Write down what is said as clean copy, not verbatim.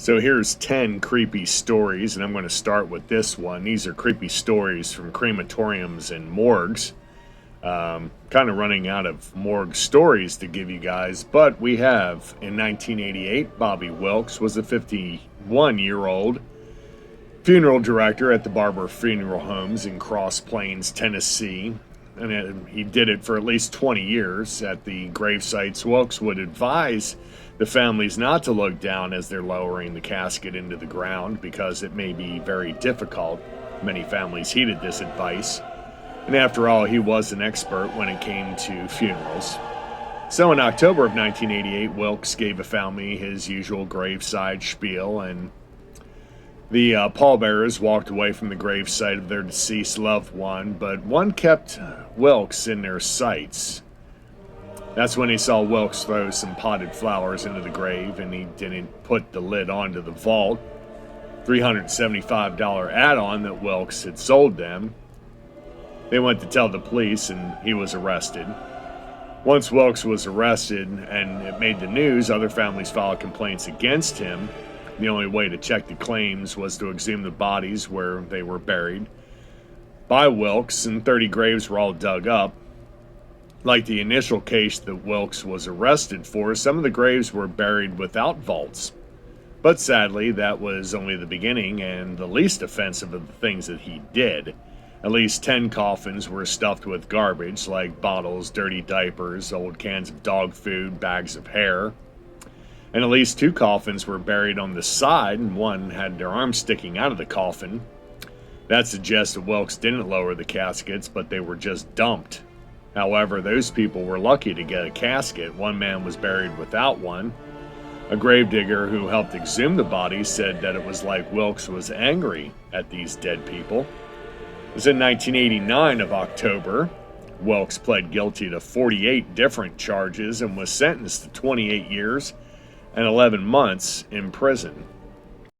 So here's 10 creepy stories, and I'm going to start with this one. These are creepy stories from crematoriums and morgues. Kind of running out of morgue stories to give you guys, but we have in 1988, Bobby Wilkes was a 51-year-old funeral director at the Barber Funeral Homes in Cross Plains, Tennessee. And he did it for at least 20 years. At the grave sites, Wilkes would advise the families not to look down as they're lowering the casket into the ground because it may be very difficult. Many families heeded this advice. And after all, he was an expert when it came to funerals. So in October of 1988, Wilkes gave a family his usual graveside spiel, and the pallbearers walked away from the gravesite of their deceased loved one, but one kept Wilkes in their sights. That's when he saw Wilkes throw some potted flowers into the grave, and he didn't put the lid onto the vault. $375 add-on that Wilkes had sold them. They went to tell the police, and he was arrested. Once Wilkes was arrested and it made the news, other families filed complaints against him. The only way to check the claims was to exhume the bodies where they were buried by Wilkes, and 30 graves were all dug up. Like the initial case that Wilkes was arrested for, some of the graves were buried without vaults. But sadly, that was only the beginning and the least offensive of the things that he did. At least 10 coffins were stuffed with garbage, like bottles, dirty diapers, old cans of dog food, bags of hair. And at least 2 coffins were buried on the side, and one had their arm sticking out of the coffin. That suggests that Wilkes didn't lower the caskets, but they were just dumped. However, those people were lucky to get a casket. One man was buried without one. A gravedigger who helped exhume the bodies said that it was like Wilkes was angry at these dead people. It was in 1989 of October. Wilkes pled guilty to 48 different charges and was sentenced to 28 years and 11 months in prison.